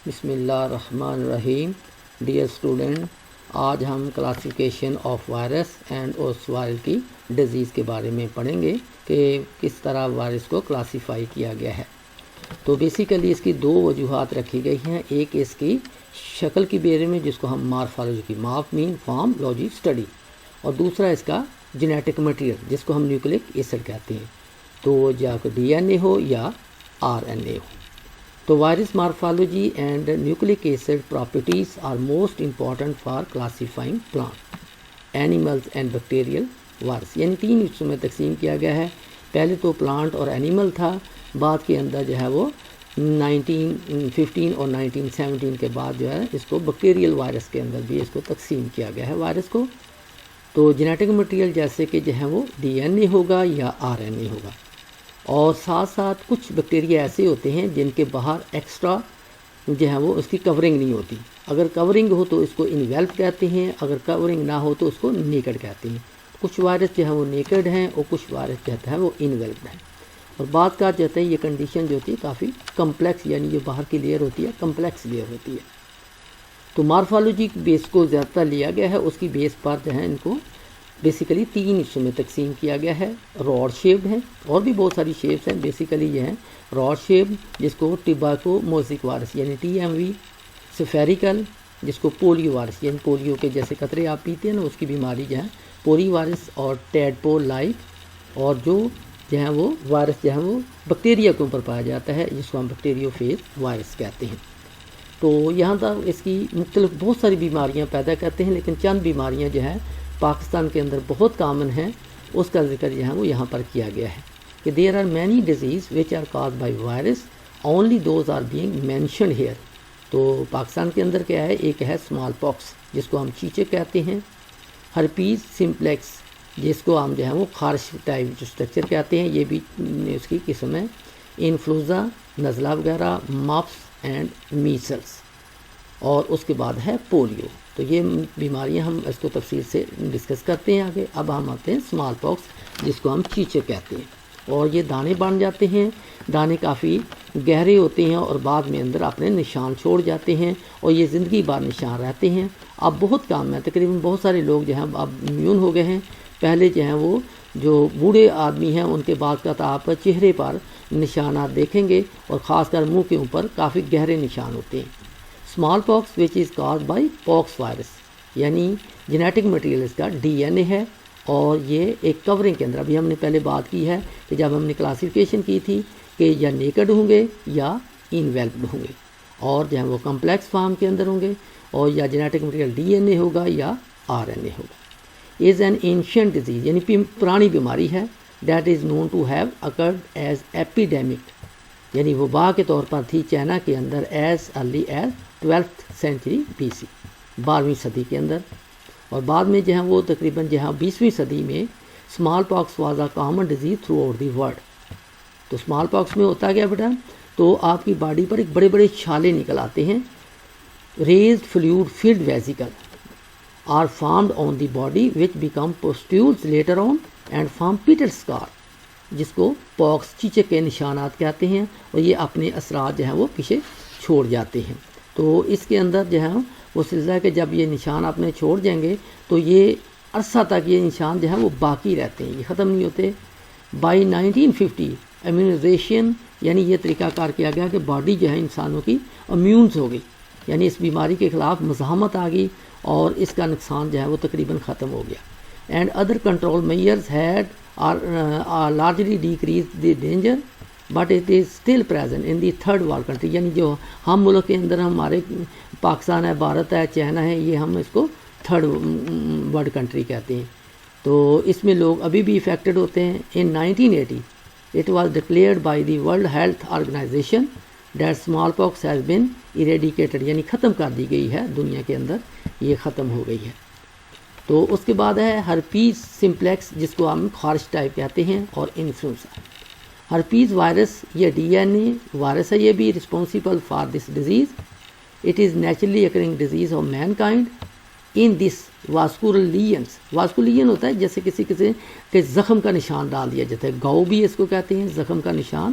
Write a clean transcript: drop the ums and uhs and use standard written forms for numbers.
بسم اللہ الرحمن الرحیم. ڈیئر اسٹوڈنٹ، آج ہم کلاسیفیکیشن آف وائرس اینڈ اس وائرل کی ڈیزیز کے بارے میں پڑھیں گے کہ کس طرح وائرس کو کلاسیفائی کیا گیا ہے. تو بیسیکلی اس کی دو وجوہات رکھی گئی ہیں. ایک اس کی شکل کی بارے میں جس کو ہم مارفالوجی کی مارف مین فارم لوجی اسٹڈی، اور دوسرا اس کا جینیٹک مٹیریل جس کو ہم نیوکلک ایسڈ کہتے ہیں. تو یا ڈی این اے ہو یا آر این اے ہو. تو virus morphology and nucleic acid properties are most important for classifying plant animals and bacterial virus. یعنی تین حصوں میں تقسیم کیا گیا ہے. پہلے تو پلانٹ اور اینیمل تھا، بعد کے اندر جو ہے وہ 1915 اور 1917 کے بعد جو ہے اس کو بیکٹیریل وائرس کے اندر بھی اس کو تقسیم کیا گیا ہے وائرس کو. تو جینیٹک مٹیریل جیسے کہ جو ہے وہ ڈی این اے ہوگا یا آر این اے ہوگا، اور ساتھ ساتھ کچھ بیکٹیریا ایسے ہوتے ہیں جن کے باہر ایکسٹرا جو ہے وہ اس کی کورنگ نہیں ہوتی. اگر کورنگ ہو تو اس کو انویلپ کہتے ہیں، اگر کورنگ نہ ہو تو اس کو نیکڈ کہتے ہیں. کچھ وائرس جو ہے وہ نیکڈ ہیں اور کچھ وائرس کہتا ہے وہ انویلپڈ ہیں. اور بعد کا جاتا ہے یہ کنڈیشن جو ہوتی ہے کافی کمپلیکس، یعنی جو باہر کی لیئر ہوتی ہے کمپلیکس لیئر ہوتی ہے. تو مارفالوجی بیس کو زیادہ لیا گیا ہے. اس کی بیس پر جو ہے ان کو بیسیکلی تین حصوں میں تقسیم کیا گیا ہے. راڈ شیپڈ ہیں، اور بھی بہت ساری شیپس ہیں. بیسیکلی یہ ہیں راڈ شیپ جس کو ٹباکو موزک وائرس یعنی ٹی ایم وی، سفیریکل جس کو پولیو وائرس یعنی پولیو کے جیسے قطرے آپ پیتے ہیں نا اس کی بیماری جو ہے پولیو وائرس، اور ٹیڈپول لائک، اور جو ہے وہ وائرس جو ہے وہ بیکٹیریا کے اوپر پایا جاتا ہے جس کو ہم بیکٹیریو فیج وائرس کہتے ہیں. تو یہاں تک اس کی مختلف بہت ساری بیماریاں پیدا کرتے ہیں، لیکن چند بیماریاں جو ہے پاکستان کے اندر بہت کامن ہیں اس کا ذکر جو ہے وہ یہاں پر کیا گیا ہے کہ there are many disease which are caused by virus only those are being mentioned here. تو پاکستان کے اندر کیا ہے، ایک ہے اسمال پاکس جس کو ہم چیچک کہتے ہیں، ہرپیز سمپلیکس جس کو ہم جو ہے وہ خارش ٹائپ جو اسٹرکچر کہتے ہیں، یہ بھی اس کی قسم ہے، انفلوزا نزلہ وغیرہ، ماپس اینڈ میسلس، اور اس کے بعد ہے پولیو. تو یہ بیماریاں ہم اس کو تفصیل سے ڈسکس کرتے ہیں آگے. اب ہم آتے ہیں اسمال پاکس جس کو ہم چیچک کہتے ہیں. اور یہ دانے بن جاتے ہیں، دانے کافی گہرے ہوتے ہیں اور بعد میں اندر اپنے نشان چھوڑ جاتے ہیں، اور یہ زندگی بھر نشان رہتے ہیں. اب بہت کام ہے، تقریباً بہت سارے لوگ جو ہیں اب امیون ہو گئے ہیں. پہلے جو ہیں وہ جو بوڑھے آدمی ہیں ان کے بعد کا آپ چہرے پر نشانات دیکھیں گے، اور خاص کر منہ کے اوپر کافی گہرے نشان ہوتے ہیں. Smallpox which is caused by pox virus, یعنی جینیٹک مٹیریل اس کا ڈی این اے ہے، اور یہ ایک کورنگ کے اندر، ابھی ہم نے پہلے بات کی ہے کہ جب ہم نے کلاسیفیکیشن کی تھی کہ یا نیکڈ ہوں گے یا انویلپڈ ہوں گے، اور جو ہے وہ کمپلیکس فارم کے اندر ہوں گے، اور یا جینیٹک مٹیریل ڈی این اے ہوگا یا آر این اے ہوگا. از این اینشینٹ ڈیزیز یعنی پرانی بیماری ہے. That is known to have occurred as epidemic, یعنی وبا کے طور پر تھی چائنا کے اندر as early as 12th century BC، 12ویں صدی کے اندر. اور بعد میں جو ہے وہ تقریباً جو ہے 20ویں صدی میں smallpox was a common disease throughout the world. تو اسمال پاکس میں ہوتا گیا بیٹا، تو آپ کی باڈی پر ایک بڑے بڑے چھالے نکل آتے ہیں، raised fluid filled vesicle are formed on the body which become pustules later on and form pitted scar, جس کو پاکس چیچک کے نشانات کہتے ہیں، اور یہ اپنے اثرات جو ہیں وہ پیچھے چھوڑ جاتے ہیں. تو اس کے اندر جو ہے وہ سلسلہ ہے کہ جب یہ نشان اپنے چھوڑ جائیں گے تو یہ عرصہ تک یہ نشان جو ہے وہ باقی رہتے ہیں، یہ ختم نہیں ہوتے. بائی 1950 امیونائزیشن یعنی یہ طریقہ کار کیا گیا کہ باڈی جو ہے انسانوں کی امیونز ہو گئی، یعنی اس بیماری کے خلاف مزاحمت آ گئی، اور اس کا نقصان جو ہے وہ تقریباً ختم ہو گیا. And other control measures had largely decrease the danger but it is still present in the third world country. یعنی جو ہم ملک کے اندر ہمارے پاکستان ہے، بھارت ہے، چائنا ہے، یہ ہم اس کو تھرڈ ورلڈ کنٹری کہتے ہیں. تو اس میں لوگ ابھی بھی افیکٹڈ ہوتے ہیں. In 1980 it was declared by the World Health Organization that smallpox has been eradicated, یعنی ختم کر دی گئی ہے دنیا کے اندر، یہ ختم ہو گئی ہے. تو اس کے بعد ہے ہرپیز سمپلیکس جس کو ہم خارش ٹائپ کہتے ہیں، اور انفلوئنزا. ہرپیز وائرس یہ ڈی این اے وائرس ہے، یہ بھی responsible for this disease. It is naturally occurring disease of mankind in this واسکولیئنس. واسکولین ہوتا ہے جیسے کسی کے زخم کا نشان ڈال دیا جاتا ہے، گاؤ بھی اس کو کہتے ہیں، زخم کا نشان.